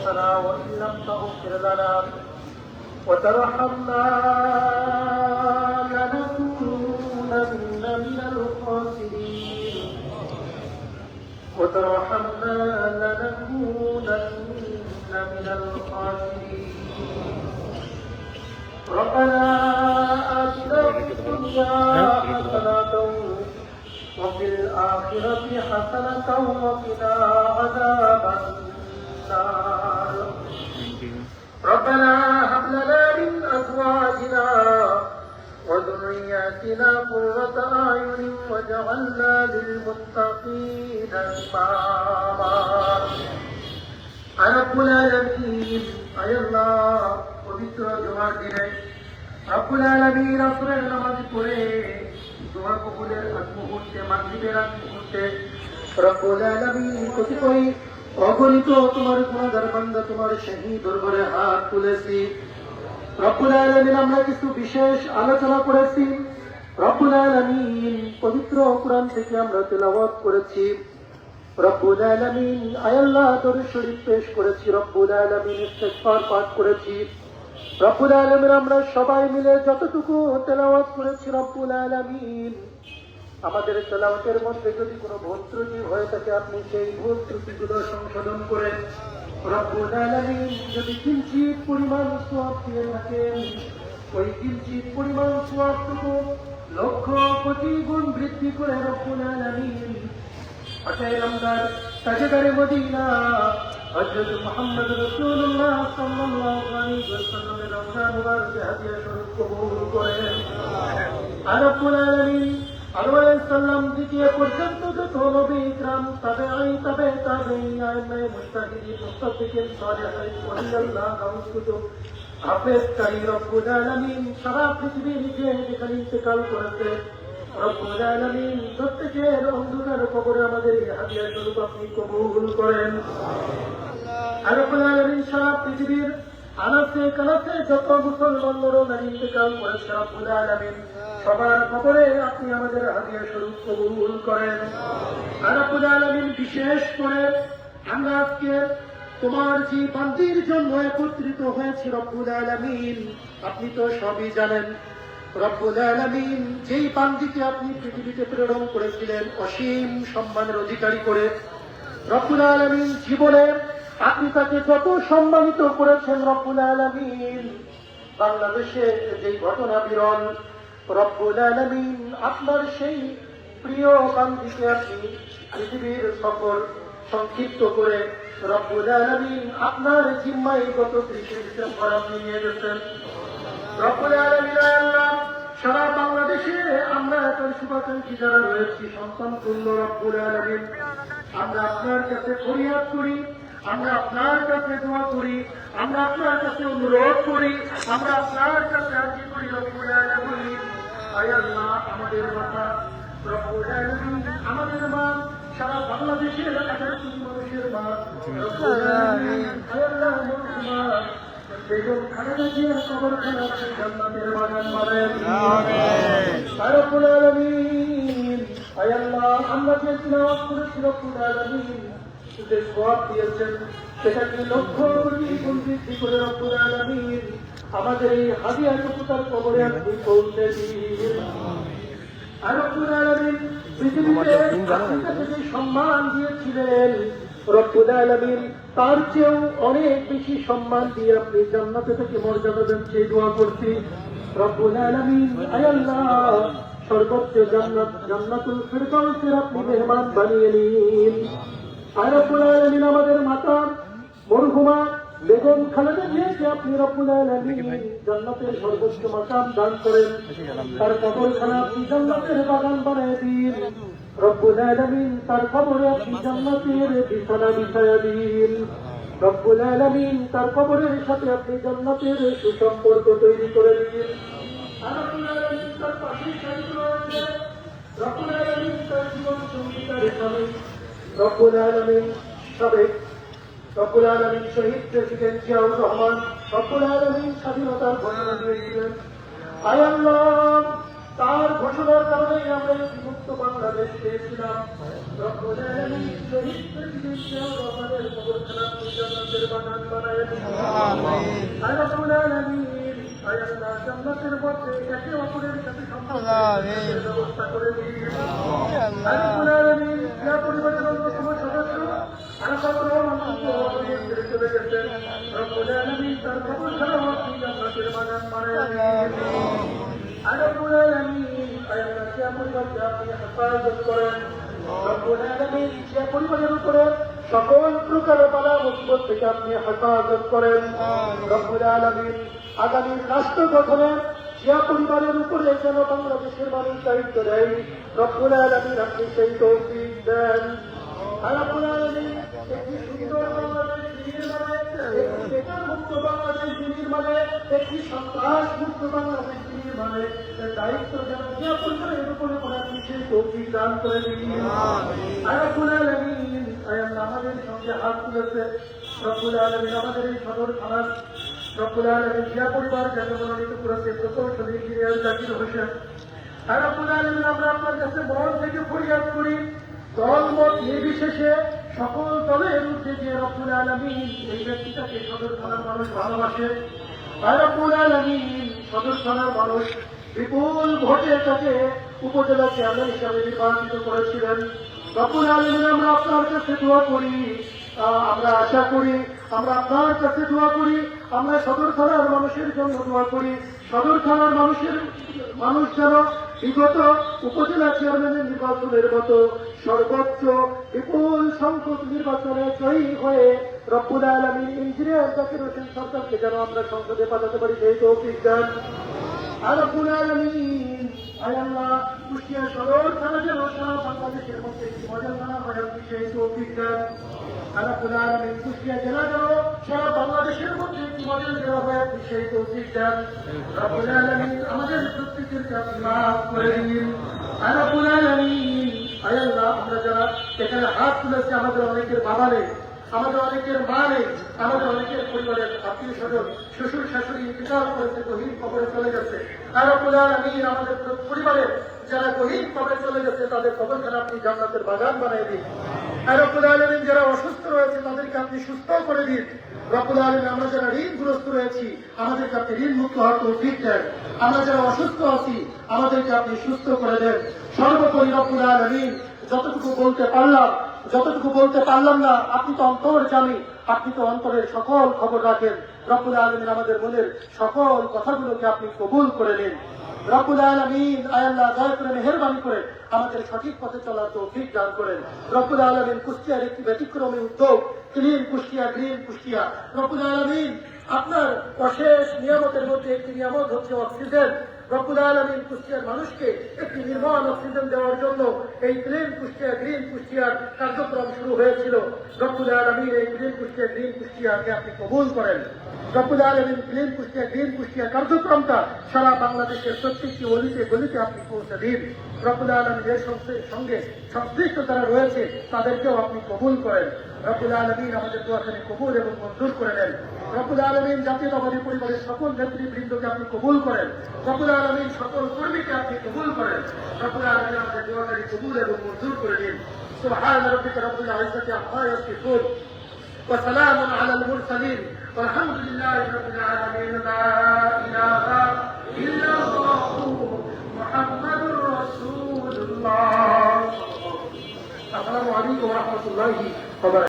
أغفرتنا وإن لم تغفر لنا وترحمنا لنكونن من الخاسرين ربنا آتنا في الدنيا حسنة وفي الآخرة حسنة وقنا عذاب النار ربنا هب لنا من أزواجنا وذرياتنا قرة أعين واجعلنا للمتقين إماما রব্বুল আলামিন আয় আল্লাহ পবিত্র জুমার দিনে রব্বুল আলামিন আসরের নামাজ পড়ে দোয়া কবুলের আগ মুহূর্তে মাগরিবের আগ মুহূর্তে রব্বুল আলামিন কতিপয় অগণিত তোমার গুনাহগার বান্দা তোমার শাহী দরবারে হাত তুলেছি রব্বুল আলামিন আমরা কিছু বিশেষ আলোচনা করেছি রব্বুল আলামিন পবিত্র কোরআন থেকে আমরা তেলাওয়াত করেছি রব্বুল আলামিন আয় আল্লাহ দরুদ শরীফ পেশ করেছি রব্বুল আলামিন ইস্তিগফার পাঠ করেছি রব্বুল আলামিন আমরা সবাই মিলে যতটুকু তেলাওয়াত করেছি রব্বুল আলামিন আমাদের তেলাওয়াতের মধ্যে যদি কোনো ভুল ত্রুটি হয়ে থাকে আপনি সেই ভুল ত্রুটিগুলো সংশোধন করে রব্বুল আলামিন যদি কিঞ্চিত পরিমাণ সওয়াব দিয়ে থাকেন ওই কিঞ্চিত পরিমাণ সওয়াবটুকু লক্ষ কোটি গুণ বৃদ্ধি করে রব্বুল আলামিন আশায়ে আমদার তাজদারে মদিনা হযরত মুহাম্মদ রাসূলুল্লাহ সাল্লাল্লাহু আলাইহি ওয়াসাল্লামের রওজা মুবারকে হাদিয়া স্বরূপ কবুল করেন আর রব্বুল আলামিন আলাইহিস সালাম থেকে পর্যন্ত যত নবী ইকরাম তাবেঈ আইম্মায়ে মুজতাহিদিন মুস্তাফিকিন সালেহিন ওয়াল্লাহ গাউসুতু হাফেজ কারী রব্বুল আলামিন সারা পৃথিবীতে যেখানে ইন্তেকাল করেছে রব্বুল আলামিন প্রত্যেকের অন্ধকার কবরে আমাদের হাদিয়া স্বরূপ আপনি কবুল করেন আর রব্বুল আলামিন সারা পৃথিবীর আনাচে কানাচে যত মুসলমান নর-নারী ইন্তেকাল করেছে রব্বুল আলামিন সবার কবরে আপনি আমাদের হাদিয়া স্বরূপ কবুল করেন আর রব্বুল আলামিন বিশেষ করে আমরা আজকে তোমার যে বান্দির জন্য একত্রিত হয়েছি রব্বুল আলামিন আপনি তো সবই জানেন রব্বুল আলামিন যেই বান্দিকে আপনি পৃথিবীতে প্রেরণ করেছিলেন অসীম সম্মানের অধিকারী করে রব্বুল আলামিন জীবনে আপনি তাকে যত সম্মানিত করেছেন রব্বুল আলামিন বাংলাদেশে যেই ঘটনা বিরল রব্বুল আলামিন আপনার সেই প্রিয় বান্দিকে আপনি পৃথিবীর সফর সংক্ষিপ্ত করে রব্বুল আলামিন আপনার জিম্মায় গত 30 ডিসেম্বর আপনি নিয়ে গেছেন রব্বুল আলামিন আল্লাহ সারা বাংলাদেশে আমরা তার শুভাকাঙ্ক্ষী যারা রয়েছি সন্তান তুল্য রব্বুল আলামিন আমরা আপনার কাছে ফরিয়াদ করি আমরা আপনার কাছে দোয়া করি আমরা আপনার কাছে অনুরোধ করি আমরা আপনার কাছে আরজি করি রব্বুল আলামিন আয় আল্লাহ আমাদের মাতা রব্বুল আলামিন আমাদের মা সারা বাংলাদেশের 18 কোটি মানুষের মা রব্বুল আলামিন আয় আল্লাহ মা বেগম খালেদা জিয়ার কবরখানা আপনি জান্নাতের বাগান বানান আমিন আয় রব্বুল আলামিন আয় আল্লাহ আমরা যে তিলাওয়াত করেছি রব্বুল আলামিন যে সওয়াব দিয়েছেন সেটাকে লক্ষ কোটি গুণ বৃদ্ধি করে রব্বুল আলামিন আমাদের এই হাদিয়াটুকু তার কবরে আপনি পৌঁছে দিন আর রব্বুল আলামিন পৃথিবীতে আপনাকে যে সম্মান দিয়েছিলেন রব্বুল আলামিন তার চেয়েও অনেক বেশি সম্মান দিয়ে আপনি জান্নাতে থেকে মর্যাদা দেন সেই দোয়া করছি রব্বুল আলামিন আয় আল্লাহ সর্বোচ্চ জান্নাত জান্নাতুল ফিরদাউসের আপনি মেহমান বানিয়ে নিন আর রব্বুল আলামিন আমাদের মাতা মরহুমা বেগম খালেদা জিয়াকে আপনি রব্বুল আলামিন জান্নাতের সর্বোচ্চ মাকাম দান করেন তার কবরখানা আপনি জান্নাতের বাগান বানিয়ে দিন রব্বুল আলামিন তার কবরে আপনি জান্নাতের বিছানা বিছায়া দিন রব্বুল আলামিন তার কবরের সাথে আপনি জান্নাতের সুসম্পর্ক তৈরি করে দিন আর রব্বুল আলামিন তার পাশে শহীদ রয়েছে রব্বুল আলামিন তার জীবন সঙ্গী তার স্বামী রব্বুল আলামিন সাবেক রব্বুল আলামিন শহীদ প্রেসিডেন্ট জিয়াউর রহমান রব্বুল আলামিন স্বাধীনতার ঘোষণা দিয়েছিলেন আয় আল্লাহ তার ঘোষণার কারণে আমরা একটি মুক্ত বাংলাদেশ পেয়েছিলাম রব্বুল আলামিন শহীদ প্রেসিডেন্ট জিয়াউর রহমানের কবরখানা আপনি জান্নাতের বাগান বানায় দিন। আয় রাব্বুল আলামিন, আয় আল্লাহ জান্নাতের মধ্যে একে অপরের সাথে সম্পর্কের ব্যবস্থা করে দিন। আয় রাব্বুল আলামিন, যে পরিবারের অন্যতম সদস্য চলে গেছেন, রব্বুল আলামিন তার কবরখানা আপনি জান্নাতের বাগান বানায় দিন। আয় রাব্বুল আলামিন, আয় আল্লাহ যে পরিবারকে আপনি হেফাজত করেন, রব্বুল আলামিন যে পরিবারের উপরে সকল প্রকার বালা মুসিবত থেকে আপনি হেফাজত করেন, রব্বুল আলামিন আগামী রাষ্ট্র গঠনে যে পরিবারের উপরে যেন বাংলাদেশের মানুষ দায়িত্ব দেয়, রব্বুল আলামিন আপনি সেই তৌফিক দেন। রব্বুল আলামিন একটি সুন্দর বাংলাদেশ নির্মাণে, একটি বেকারমুক্ত বাংলাদেশ নির্মাণে, একটি সন্ত্রাস মুক্ত বাংলাদেশ নির্মাণে দায়িত্ব যেন যে পরিবারের উপরে আপনি সেই তৌফিক দান করে দিন। রব্বুল আলামিন, আয় আল্লাহ আমাদের সঙ্গে হাত তুলেছে, রব্বুল আলামিন আমাদের এই সদর থানার রব্বুল আলামিন যে পরিবার যাকে মনোনীত করেছে প্রকৌশলী ইঞ্জিনিয়ার জাকির হোসেন, রব্বুল আলামিন আমরা আপনার কাছে মন থেকে ফরিয়াদ করি, দল মত নির্বিশেষে সকল দলের ঊর্ধ্বে যে রব্বুল আলামিন এই ব্যক্তিটাকে সদর থানার মানুষ ভালোবাসে, রব্বুল আলামিন সদর থানার মানুষ বিপুল ভোটে তাকে উপজেলা চেয়ারম্যান হিসাবে নির্বাচিত করেছিলেন। রব্বুল আলামিন আমরা আপনার কাছে দোয়া করি, আমরা আশা করি, আমরা আপনার কাছে দোয়া করি, আমরা সদর থানার মানুষের জন্য দোয়া করি, সদর থানার মানুষ যেন বিগত উপজেলা চেয়ারম্যানের নির্বাচনের মতো সর্বোচ্চ বিপুল সংখ্যক নির্বাচনে জয়ী হয়ে রব্বুল আলামিন ইঞ্জিনিয়ার জাকির হোসেন সরকারকে যেন আমরা সংসদে পাঠাতে পারি সেই তৌফিক দেন। আর রব্বুল আলামিন, আয় আল্লাহ কুষ্টিয়া সদর থানা যেন সারা বাংলাদেশের মধ্যে একটি মডেল থানা হয় আপনি সেই তৌফিক দেন। আর রব্বুল আলামিন কুষ্টিয়া জেলা যেন সারা বাংলাদেশের মধ্যে একটি মডেল জেলা হয় আপনি সেই তৌফিক দেন। রব্বুল আলামিন আমাদের প্রত্যেককে আপনি মাফ করে দিন। আর রব্বুল আলামিন, আয় আল্লাহ আমরা যারা এখানে হাত তুলেছি আমাদের অনেকের বাবা নেই, আমাদের অনেকের মা নেই, আমাদের অনেকের পরিবারের আত্মীয় স্বজন শ্বশুর শাশুড়ি ইন্তেকাল করেছে, গহীন কবরে চলে গেছে। আর রব্বুল আলামিন আমাদের পরিবারের যারা গহীন কবরে চলে গেছে তাদের কবরখানা আপনি জান্নাতের বাগান বানিয়ে দিন। আর রব্বুল আলামিন যারা অসুস্থ রয়েছে তাদেরকে আপনি সুস্থ করে দিন। রব্বুল আলামিন আমরা যারা ঋণগ্রস্ত রয়েছি আমাদেরকে আপনি ঋণ মুক্ত হওয়ার তৌফিক দেন। আমরা যারা অসুস্থ আছি আমাদেরকে আপনি সুস্থ করে দেন। সর্বোপরি রব্বুল আলামিন যতটুকু বলতে পারলাম না, আপনি তো অন্তর্যামী, আপনি তো অন্তরের সকল খবর রাখেন। রব্বুল আলামিন আমাদের মনের সকল কথাগুলোকে আপনি কবুল করে নিন। রব্বুল আলামিন, আয় আল্লাহ দয়া করে মেহেরবানি করে আমাদের সঠিক পথে চলার তৌফিক দান করেন। রব্বুল আলামিন কুষ্টিয়ার একটি ব্যতিক্রমী উদ্যোগ ক্লিন কুষ্টিয়া, গ্রিন কুষ্টিয়া। রব্বুল আলামিন আপনার অশেষ নিয়ামতের মধ্যে একটি নিয়ামত হচ্ছে অক্সিজেন। রব্বুল আলামিন কুষ্টিয়ার মানুষকে একটি নির্মল অক্সিজেন দেওয়ার জন্য এই ক্লিন কুষ্টিয়া, গ্রিন কুষ্টিয়ার কার্যক্রম শুরু হয়েছিল। রব্বুল আলামিন এই ক্লিন কুষ্টিয়া, গ্রিন কুষ্টিয়াকে আপনি কবুল করেন। রব্বুল আলামিন ক্লিন কুষ্টিয়া, গ্রিন কুষ্টিয়া কার্যক্রমটা সারা বাংলাদেশের প্রত্যেকটি অলিতে গলিতে আপনি পৌঁছে দিন। রব্বুল আলামিন এর সঙ্গে সংশ্লিষ্ট যারা রয়েছে তাদেরকেও আপনি কবুল করেন। রব্বুল আলামিন আমাদের দোয়াখানে কবুল এবং মঞ্জুর করে নেন। রব্বুল আলামিন জাতীয়তাবাদী পরিবারের সকল নেতৃবৃন্দকে আপনি কবুল করেন। রব্বুল আলামিন সকল কর্মীকে আপনি কবুল করেন। রব্বুল আলামিন আমাদের দোয়াখানে কবুল এবং মঞ্জুর করে দিন। সুবহান রাব্বিকা রাব্বিল ইজ্জাতি আম্মা ইয়াসিফুন ওয়া সালামুন আলাল মুরসালিন ওয়ালহামদুলিল্লাহি রাব্বিল আলামিন। লা ইলাহা ইল্লাল্লাহু মুহাম্মাদুর রাসূলুল্লাহ। আসসালামু আলাইকুম ওয়া রাহমাতুল্লাহি ওয়া বারাকাতুহু।